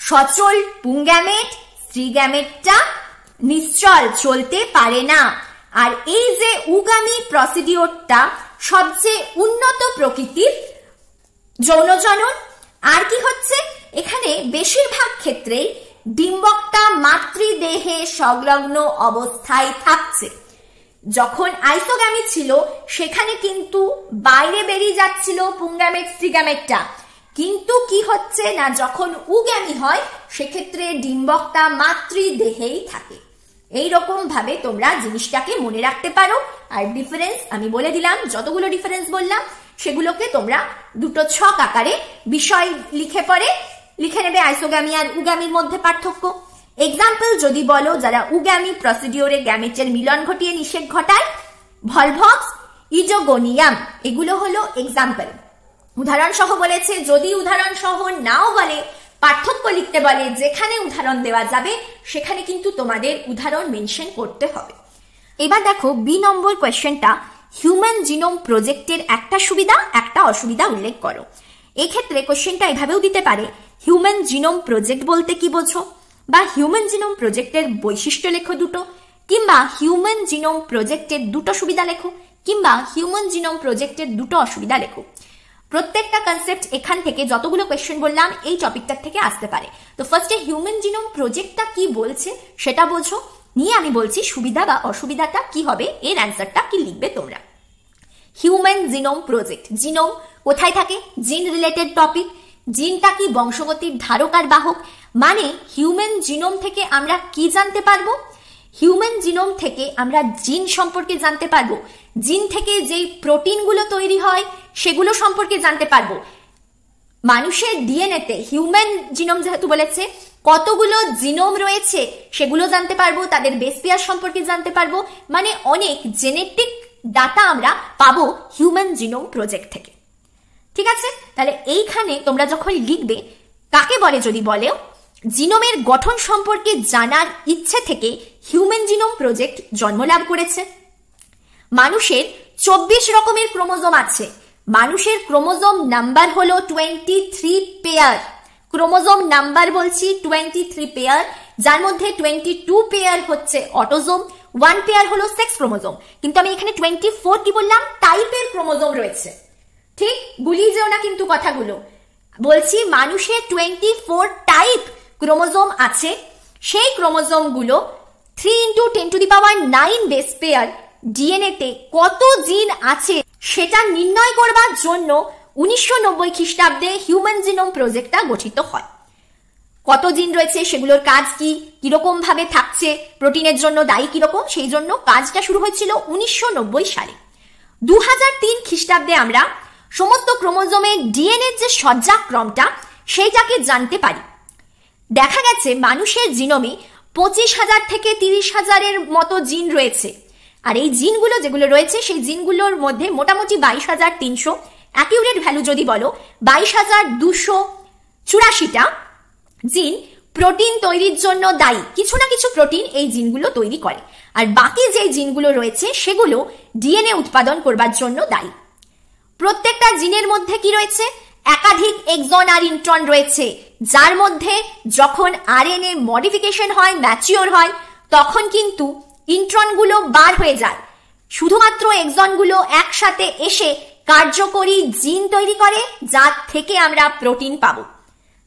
Speaker 1: সচল পুং গ্যামেট, স্ত্রী গ্যামেটটা নিশ্চল, চলতে পারে না। আর এই যে উগ্যামি প্রসিডিওরটা সবচেয়ে উন্নত প্রকৃতির যৌনজনন। আর কি হচ্ছে, এখানে বেশিরভাগ ক্ষেত্রেই ডিম্বকটা মাতৃদেহে সংলগ্ন অবস্থায় থাকছে। যখন আইসোগ্যামি ছিল সেখানে কিন্তু বাইরে বেরিয়ে যাচ্ছিল পুংগ্যামেট স্ত্রীগ্যামেটটা, কিন্তু কি হচ্ছে না, যখন উগ্যামি হয় সেক্ষেত্রে ডিম্বকটা মাতৃদেহেই থাকে। এইরকম ভাবে তোমরা জিনিসটাকে মনে রাখতে পারো। আর ডিফারেন্স আমি বলে দিলাম, যতগুলো ডিফারেন্স বললাম সেগুলোকে তোমরা দুটো ছক আকারে বিষয় লিখে নেবে আইসোগ্যামি আর উগ্যামির মধ্যে পার্থক্য। এক্সাম্পল যদি বলো, যারা উগ্যামি প্রসিডিওরে গ্যামেটের মিলন ঘটিয়ে নিষেক ঘটায়, ভলভক্স, ইজোগোনিয়াম, এগুলো হলো এক্সাম্পল। উদাহরণ সহ বলেছে, যদি উদাহরণ সহ নাও বলে, পার্থক্য লিখতে বলে, যেখানে উদাহরণ দেওয়া যাবে সেখানে কিন্তু তোমাদের উদাহরণ মেনশন করতে হবে। এবার দেখো বি নম্বর কোয়েশ্চেনটা, হিউম্যান জিনোম প্রজেক্টের একটা সুবিধা একটা অসুবিধা উল্লেখ করো। এক্ষেত্রে কোয়েশ্চেনটা এভাবেও দিতে পারে, হিউম্যান জিনোম প্রজেক্ট বলতে কি বোঝো, বা হিউম্যান জিনোম প্রজেক্টের বৈশিষ্ট্য লেখো দুটো, কিংবা হিউম্যান জিনোম প্রজেক্টের দুটো সুবিধা লেখো, কিংবা হিউম্যান জিনোম প্রজেক্টের দুটো অসুবিধা লেখো। প্রত্যেকটা কনসেপ্ট এখান থেকে যতগুলো কোয়েশ্চেন বললাম এই টপিকটার থেকে আসতে পারে। তো ফার্স্টে হিউম্যান জিনোম প্রজেক্টটা কি বলছে সেটা বোঝো, নিয়ে আমি বলছি সুবিধা বা অসুবিধাটা কি হবে, এর অ্যান্সারটা কি লিখবে তোমরা। হিউম্যান জিনোম প্রজেক্ট, জিনোম কোথায় থাকে, জিন রিলেটেড টপিক। জিনটা কি বংশগতির ধারক আর বাহক, মানে হিউম্যান জিনোম থেকে আমরা কি জানতে পারবো, হিউম্যান জিনোম থেকে আমরা জিন সম্পর্কে জানতে পারবো, জিন থেকে যেই প্রোটিনগুলো তৈরি হয় সেগুলো সম্পর্কে জানতে পারবো। মানুষের ডিএনএতে হিউম্যান জিনোম যেহেতু বলেছে, কতগুলো জিনোম রয়েছে সেগুলো জানতে পারবো, তাদের বেস পেয়ার সম্পর্কে জানতে পারবো, মানে অনেক জেনেটিক ডাটা আমরা পাবো হিউম্যান জিনোম প্রজেক্ট থেকে। ঠিক আছে, তাহলে এইখানে তোমরা যখন লিখবে কাকে বলে, যদি বলে জিনোমের গঠন সম্পর্কে জানার ইচ্ছে থেকে হিউম্যান জিনোম প্রজেক্ট জন্মলাভ করেছে। মানুষের 24 রকমের ক্রোমোজোম আছে, মানুষের ক্রোমোজোম নাম্বার হলো 23 পেয়ার, ক্রোমোজোম নাম্বার বলছি 23 পেয়ার, যার মধ্যে 22 পেয়ার হচ্ছে অটোজোম, 1 পেয়ার হলো সেক্স ক্রোমোজোম। কিন্তু আমি এখানে 24 কি বললাম, টাইপের ক্রোমোজোম রয়েছে। ঠিক, গুলিয়ে যেও না কিন্তু কথাগুলো, বলছি মানুষের 24 টাইপ ক্রোমোজোম আছে। সেই ক্রোমোজোম গুলো 3 × 10⁹ বেস পেয়ার ডিএনএ তে কত জিন আছে সেটা নির্ণয় করবার জন্য 1990 খ্রিস্টাব্দে হিউম্যান জিনোম প্রজেক্টটা গঠিত হয়। কত জিন রয়েছে, সেগুলোর কাজ কি, কিরকম ভাবে থাকছে, প্রোটিনের জন্য দায়ী কিরকম, সেই জন্য কাজটা শুরু হয়েছিল 1990 সালে। 2003 খ্রিস্টাব্দে আমরা সমস্ত ক্রোমোজোমের ডিএনএর যে সজ্জাক্রমটা সেইটাকে জানতে পারি। দেখা গেছে মানুষের জিনোমে 25,000 থেকে 30,000-এর মতো জিন রয়েছে। আর এই জিনগুলো যেগুলো রয়েছে সেই জিনগুলোর মধ্যে মোটামুটি 22,300, অ্যাকিউরেট ভ্যালু যদি বলো 22,284টা জিন প্রোটিন তৈরির জন্য দায়ী। কিছু না কিছু প্রোটিন এই জিনগুলো তৈরি করে, আর বাকি যে জিনগুলো রয়েছে সেগুলো ডিএনএ উৎপাদন করবার জন্য দায়ী। প্রত্যেকটা জিনের মধ্যে কি রয়েছে, একাধিক এক্সন আর ইন্ট্রন রয়েছে, যার মধ্যে যখন আরএনএ মডিফিকেশন হয়, ম্যাচিওর হয়, তখন কিন্তু ইন্ট্রনগুলো বার হয়ে যায়, শুধুমাত্র এক্সনগুলো একসাথে এসে কার্যকরী জিন তৈরি করে, যার থেকে আমরা প্রোটিন পাবো।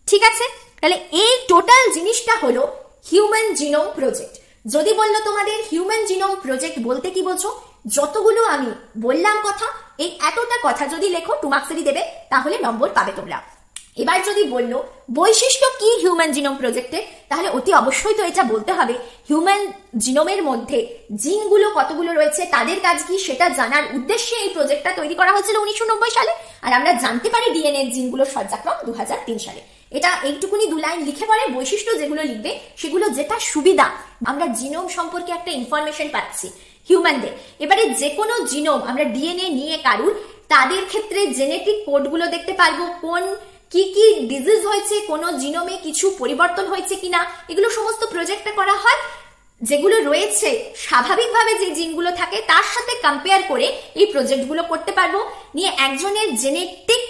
Speaker 1: ঠিক আছে, তাহলে এই টোটাল জিনিসটা হলো হিউম্যান জিনোম প্রজেক্ট। যদি বললো তোমাদের হিউম্যান জিনোম প্রজেক্ট বলতে কি বোঝো, যতগুলো আমি বললাম কথা, এই এতটা কথা যদি লেখো 2 মার্কসেরই দেবে, তাহলে নম্বর পাবে তোমরা। এবার যদি বললো বৈশিষ্ট্য কি হিউম্যান জিনোম প্রজেক্টে, তাহলে অতি অবশ্যই তো এটা বলতে হবে হিউম্যান জিনোমের মধ্যে জিনগুলো কতগুলো রয়েছে, তাদের কাজ কি, সেটা জানার উদ্দেশ্যে এই প্রজেক্টটা তৈরি করা হয়েছিল 1990 সালে। আর আমরা জানতে পারি ডিএনএ জিনগুলোর সজ্জাক্রম 2003 সালে। এটা এইটুকুনি 2 লাইন লিখে পরে বৈশিষ্ট্য যেগুলো লিখবে সেগুলো যেটা সুবিধা, আমরা জিনোম সম্পর্কে একটা ইনফরমেশন পাচ্ছি হিউম্যানদের। এবারে যে কোনো জিনোম আমরা ডিএনএ নিয়ে কারুর, তাদের ক্ষেত্রে জেনেটিক কোডগুলো দেখতে পারবো, কোন কি কি ডিজিজ হয়েছে, কোন জিনোমে কিছু পরিবর্তন হয়েছে কিনা, এগুলো সমস্ত প্রজেক্টে করা হয়। যেগুলো রয়েছে স্বাভাবিকভাবে যে জিনগুলো থাকে তার সাথে কম্পেয়ার করে এই প্রজেক্টগুলো করতে পারবো, নিয়ে একজনের জেনেটিক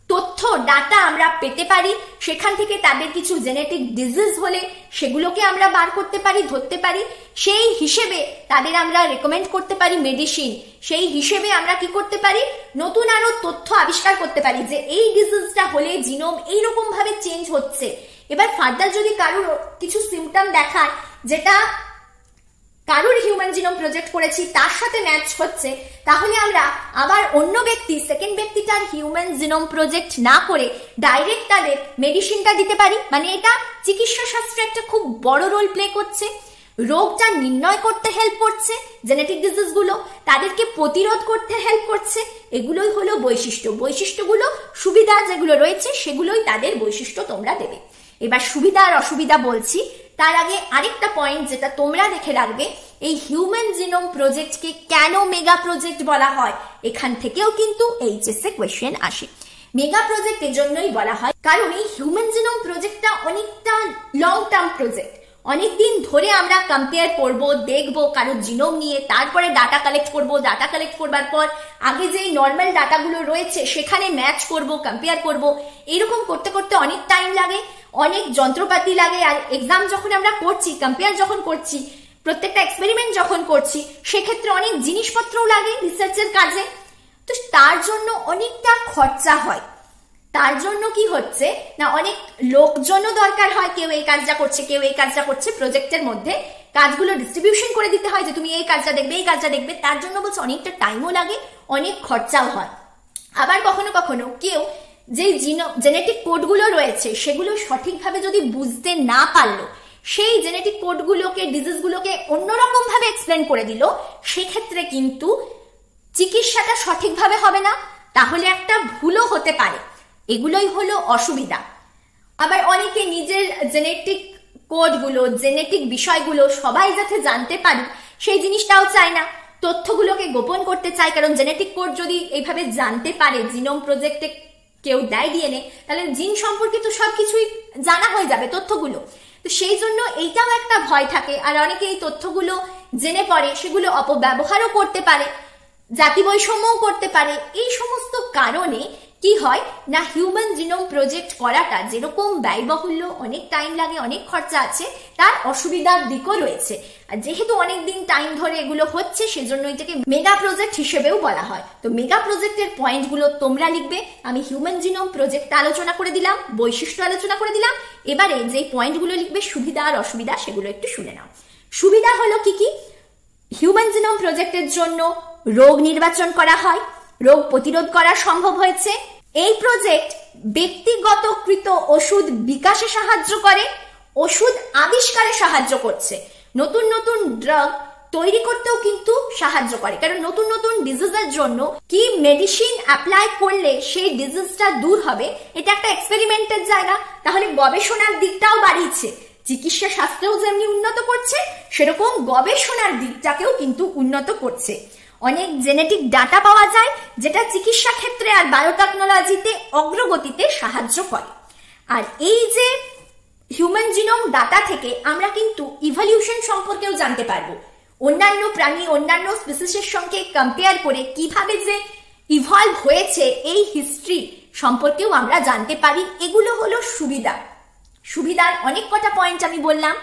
Speaker 1: তথ্য ডাটা আমরা পেতে পারি, সেখান থেকে তাদের কিছু জেনেটিক ডিজিজ হলে সেগুলোকে আমরা বার করতে পারি, ধরতে পারি, সেই হিসেবে তাদের আমরা রেকমেন্ড করতে পারি মেডিসিন, সেই হিসেবে আমরা কি করতে পারি, নতুন আরো তথ্য আবিষ্কার করতে পারি যে এই ডিজিজটা হলে জিনোম এইরকম ভাবে চেঞ্জ হচ্ছে। এবার ফার্দার যদি কারোর কিছু সিমটম দেখায় যেটা কারোর হিউম্যান জিনোম প্রজেক্ট করেছি তার সাথে ম্যাচ হচ্ছে, তাহলে আমরা আবার অন্য ব্যক্তি, সেকেন্ড ব্যক্তিটার হিউম্যান জিনোম প্রজেক্ট না করে ডাইরেক্ট তাদের মেডিসিনটা দিতে পারি। মানে এটা চিকিৎসা শাস্ত্রে একটা খুব বড় রোল প্লে করছে, রোগটা নির্ণয় করতে হেল্প করছে, জেনেটিক ডিজিজ গুলো তাদেরকে প্রতিরোধ করতে হেল্প করছে। এগুলোই হলো বৈশিষ্ট্য। বৈশিষ্ট্যগুলো, সুবিধা যেগুলো রয়েছে সেগুলোই তাদের বৈশিষ্ট্য তোমরা দেবে। এবার সুবিধা আর অসুবিধা বলছি, তার আগে আরেকটা পয়েন্ট যেটা তোমরা দেখে রাখবে, এই হিউম্যান জিনোম প্রজেক্টকে কেন মেগা প্রজেক্ট বলা হয়, এখান থেকেও কিন্তু এইচএসএ কোয়েশ্চেন আসে। মেগা প্রজেক্ট এজন্যই বলা হয় কারণ এই হিউম্যান জিনোম প্রজেক্টটা অনেকটা লং টার্ম প্রজেক্ট। অনেকদিন ধরে আমরা কম্পেয়ার করব, দেখব কারোর জিনোম নিয়ে, তারপরে ডাটা কালেক্ট করব, ডাটা কালেক্ট করবার পর আগে যেই নর্মাল ডাটাগুলো রয়েছে সেখানে ম্যাচ করব, কম্পেয়ার করব। এরকম করতে করতে অনেক টাইম লাগে, অনেক যন্ত্রপাতি লাগে। আর এক্সাম যখন আমরা করছি, কম্পেয়ার যখন করছি, প্রত্যেকটা এক্সপেরিমেন্ট যখন করছি, সেক্ষেত্রে অনেক জিনিসপত্রও লাগে রিসার্চের কাজে। তো তার জন্য অনেকটা খরচা হয়। তার জন্য কি হচ্ছে না, অনেক লোকজনও দরকার হয়, কেউ এই কাজটা করছে, কেউ এই কাজটা করছে। প্রজেক্টের মধ্যে কাজগুলো ডিস্ট্রিবিউশন করে দিতে হয় যে তুমি এই কাজটা দেখবে, এই কাজটা দেখবে। তার জন্য বলছে অনেকটা টাইমও লাগে, অনেক খরচাও হয়। আবার কখনো কখনো কেউ যে জেনেটিক কোডগুলো রয়েছে সেগুলো সঠিকভাবে যদি বুঝতে না পারলো, সেই জেনেটিক কোডগুলোকে, ডিজিজগুলোকে অন্যরকম ভাবে এক্সপ্লেন করে দিল, সেক্ষেত্রে কিন্তু চিকিৎসাটা সঠিকভাবে হবে না, তাহলে একটা ভুলও হতে পারে। এগুলোই হলো অসুবিধা। আবার অনেকে নিজের জেনেটিক কোডগুলো, জেনেটিক বিষয়গুলো সবাই যাতে জানতে পারে সেই জিনিসটাও চায় না, তথ্যগুলোকে গোপন করতে চায়। কারণ জেনেটিক কোড যদি এইভাবে জানতে পারে, জিনোম প্রজেক্টে কেউ দেয় ডিএনএ, তাহলে জিন সম্পর্কিত সবকিছুই জানা হয়ে যাবে তথ্যগুলো। তো সেই জন্য এইটাও একটা ভয় থাকে। আর অনেকে এই তথ্যগুলো জেনে পড়ে, সেগুলো অপব্যবহারও করতে পারে, জাতি বৈষম্যও করতে পারে। এই সমস্ত কারণে কি হয় না, হিউম্যান জিনোম প্রজেক্ট করাটা যেরকম ব্যয়বহুল্য, অনেক টাইম লাগে, অনেক খরচা আছে, তার অসুবিধার দিকও রয়েছে। আর যেহেতু অনেকদিন টাইম ধরে এগুলো হচ্ছে, সেজন্য এটাকে মেগা প্রজেক্ট হিসেবেও বলা হয়। তো মেগা প্রজেক্টের পয়েন্টগুলো তোমরা লিখবে। আমি হিউম্যান জিনোম প্রজেক্ট আলোচনা করে দিলাম, বৈশিষ্ট্য আলোচনা করে দিলাম। এবারে যে পয়েন্টগুলো লিখবে সুবিধা আর অসুবিধা, সেগুলো একটু শুনে নাও। সুবিধা হলো কি কি, হিউম্যান জিনোম প্রজেক্টের জন্য রোগ নির্বাচন করা হয়, রোগ প্রতিরোধ করা সম্ভব হয়েছে। এই প্রজেক্ট ব্যক্তিগতকৃত ওষুধ বিকাশে সাহায্য করে, ওষুধ আবিষ্কারে সাহায্য করছে, নতুন নতুন ড্রাগ তৈরি করতেও কিন্তু সাহায্য করে। কারণ নতুন নতুন ডিজিজের জন্য কি মেডিসিন অ্যাপ্লাই করলে সেই ডিজিজটা দূর হবে, এটা একটা এক্সপেরিমেন্টের জায়গা। তাহলে গবেষণার দিকটাও বাড়িয়েছে। চিকিৎসা শাস্ত্রেও যেমনি উন্নত করছে, সেরকম গবেষণার দিকটাকেও কিন্তু উন্নত করছে। অনেক জেনেটিক ডাটা পাওয়া যায় যেটা চিকিৎসা ক্ষেত্রে আর বায়োটেকনোলজিতে অগ্রগতিতে সাহায্য করে। আর এই যে হিউম্যান জিনোম ডাটা থেকে আমরা কিন্তু ইভলিউশন সম্পর্কেও জানতে পারবো। অন্যান্য প্রাণী, অন্যান্য স্পিসিসের সঙ্গে কম্পেয়ার করে কিভাবে যে ইভলভ হয়েছে, এই হিস্ট্রি সম্পর্কেও আমরা জানতে পারি। এগুলো হলো সুবিধা। সুবিধার অনেক কটা পয়েন্ট আমি বললাম,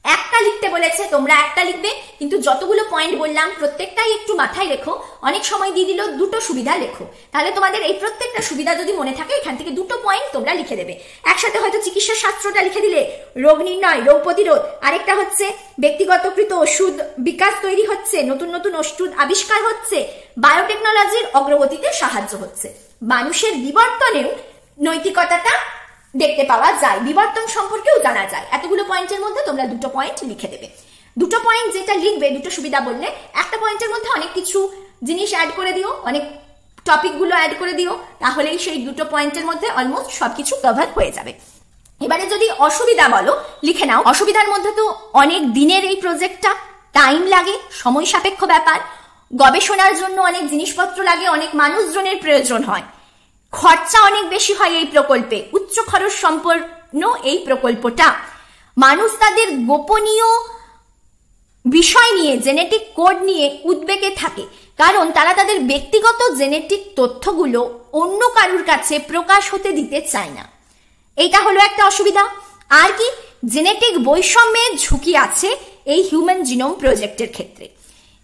Speaker 1: একটা লিখতে বলেছে, তোমরা একটা লিখবে, কিন্তু যতগুলো পয়েন্ট বললাম প্রত্যেকটাই একটু মাথায় রেখো। অনেক সময় দিয়ে দিল দুটো সুবিধা লেখো, তাহলে তোমাদের এই প্রত্যেকটা সুবিধা যদি মনে থাকে, এখান থেকে দুটো পয়েন্ট তোমরা লিখে দেবে। একসাথে হয়তো চিকিৎসা শাস্ত্রটা লিখে দিলে, রোগ নির্ণয়, রোগ প্রতিরোধ, আরেকটা হচ্ছে ব্যক্তিগতকৃত ওষুধ বিকাশ তৈরি হচ্ছে, নতুন নতুন ওষুধ আবিষ্কার হচ্ছে, বায়োটেকনোলজির অগ্রগতিতে সাহায্য হচ্ছে, মানুষের বিবর্তনেও নৈতিকতাটা দেখতে পাওয়া যায়, বিবর্তন সম্পর্কেও জানা যায়। এতগুলো পয়েন্টের মধ্যে তোমরা দুটো পয়েন্ট লিখে দেবে। দুটো পয়েন্ট যেটা লিখবে, দুটো সুবিধা বললে, একটা পয়েন্টের মধ্যে অনেক কিছু জিনিস অ্যাড করে দিও, অনেক টপিকগুলো অ্যাড করে দিও, তাহলেই সেই দুটো পয়েন্টের মধ্যে অলমোস্ট সবকিছু কভার হয়ে যাবে। এবারে যদি অসুবিধা বলো, লিখে নাও। অসুবিধার মধ্যে তো অনেক দিনের এই প্রজেক্টটা, টাইম লাগে, সময় সাপেক্ষ ব্যাপার, গবেষণার জন্য অনেক জিনিসপত্র লাগে, অনেক মানুষজনের প্রয়োজন হয়, খরচা অনেক বেশি হয় এই প্রকল্পে, উচ্চ খরচ সম্পন্ন এই প্রকল্পটা। মানুষ তাদের গোপনীয় বিষয় নিয়ে, জেনেটিক কোড নিয়ে উদ্বেগে থাকে। কারণ তারা তাদের ব্যক্তিগত জেনেটিক তথ্যগুলো অন্য কারুর কাছে প্রকাশ হতে দিতে চায় না। এইটা হলো একটা অসুবিধা। আর কি, জেনেটিক বৈষম্যের ঝুঁকি আছে এই হিউম্যান জিনোম প্রজেক্টের ক্ষেত্রে।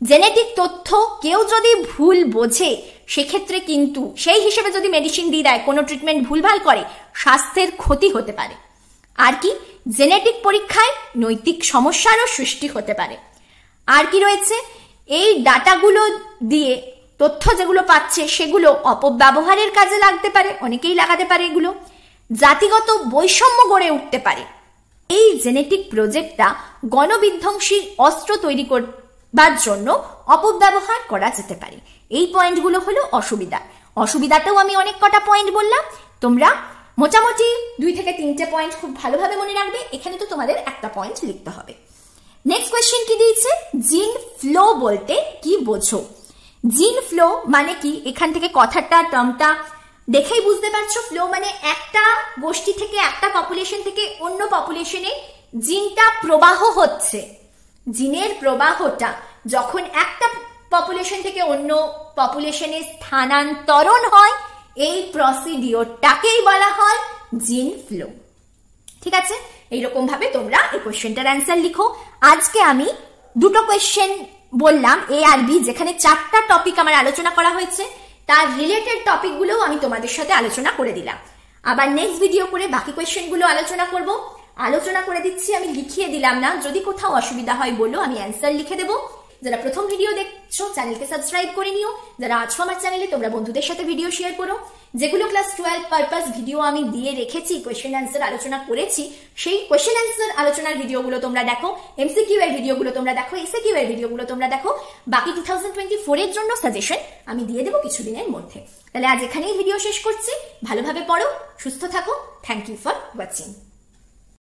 Speaker 1: জেনেটিক তথ্য কেউ যদি ভুল বোঝে সেক্ষেত্রে কিন্তু সেই হিসেবে যদি মেডিসিন দিয়ে দেয়, কোনো ট্রিটমেন্ট ভুলভাল করে, স্বাস্থ্যের ক্ষতি হতে পারে। আর কি, জেনেটিক পরীক্ষায় নৈতিক সমস্যারও সৃষ্টি হতে পারে। আর কি রয়েছে, এই ডাটাগুলো দিয়ে তথ্য যেগুলো পাচ্ছে সেগুলো অপব্যবহারের কাজে লাগতে পারে, অনেকেই লাগাতে পারে এগুলো। জাতিগত বৈষম্য গড়ে উঠতে পারে। এই জেনেটিক প্রজেক্টটা গণবিধ্বংসী অস্ত্র তৈরি করবার জন্য অপব্যবহার করা যেতে পারে। এই পয়েন্টগুলো হলো অসুবিধা। অসুবিধাতেও আমি অনেক কটা পয়েন্ট বললাম, তোমরা মোটামুটি 2 থেকে 3টে পয়েন্ট খুব ভালোভাবে মনে রাখবে। এখানে তো তোমাদের একটা পয়েন্ট লিখতে হবে। নেক্সট কোয়েশ্চেন কি দিয়েছে, জিন ফ্লো বলতে কি বোঝো? জিন ফ্লো মানে কি, এখান থেকে কথাটা টার্মটা দেখেই বুঝতে পারছো। ফ্লো মানে একটা গোষ্ঠী থেকে, একটা পপুলেশন থেকে অন্য পপুলেশনে জিনটা প্রবাহ হচ্ছে। জিনের প্রবাহটা যখন একটা পপুলেশন থেকে অন্য পপুলেশনে স্থানান্তরণ হয়, এই প্রসিডিওরটাকেই বলা হয় জিন ফ্লো। ঠিক আছে, এইরকম ভাবে তোমরা এই কোয়েশ্চেনটার অ্যান্সার লিখো। আজকে আমি দুটো কোয়েশ্চেন বললাম, এ আর বি, যেখানে 4টা টপিক আমার আলোচনা করা হয়েছে। তার রিলেটেড টপিকগুলোও আমি তোমাদের সাথে আলোচনা করে দিলাম। আবার নেক্সট ভিডিও করে বাকি কোয়েশ্চেনগুলো আলোচনা করব। আলোচনা করে দিচ্ছি, আমি লিখিয়ে দিলাম না। যদি কোথাও অসুবিধা হয় বলো, আমি অ্যান্সার লিখে দেবো। যারা প্রথম ভিডিও দেখছো চ্যানেলকে সাবস্ক্রাইব করে নিও। যারা আছো আমার চ্যানেলে, তোমরা বন্ধুদের সাথে ভিডিও শেয়ার করো। যেগুলো ক্লাস 12 পারপাস ভিডিও আমি দিয়ে রেখেছি, কোয়েশ্চেন অ্যান্সার আলোচনা করেছি, সেই কোয়েশ্চেন অ্যান্সার আলোচনার ভিডিওগুলো তোমরা দেখো। এমসিকিউ এর ভিডিওগুলো তোমরা দেখো, এসএকিউ এর ভিডিওগুলো তোমরা দেখো। বাকি 2024 এর জন্য সাজেশন আমি দিয়ে দেবো কিছুদিনের মধ্যে। তাহলে আজ এখানেই ভিডিও শেষ করছি। ভালোভাবে পড়ো, সুস্থ থাকো। Thank you for watching.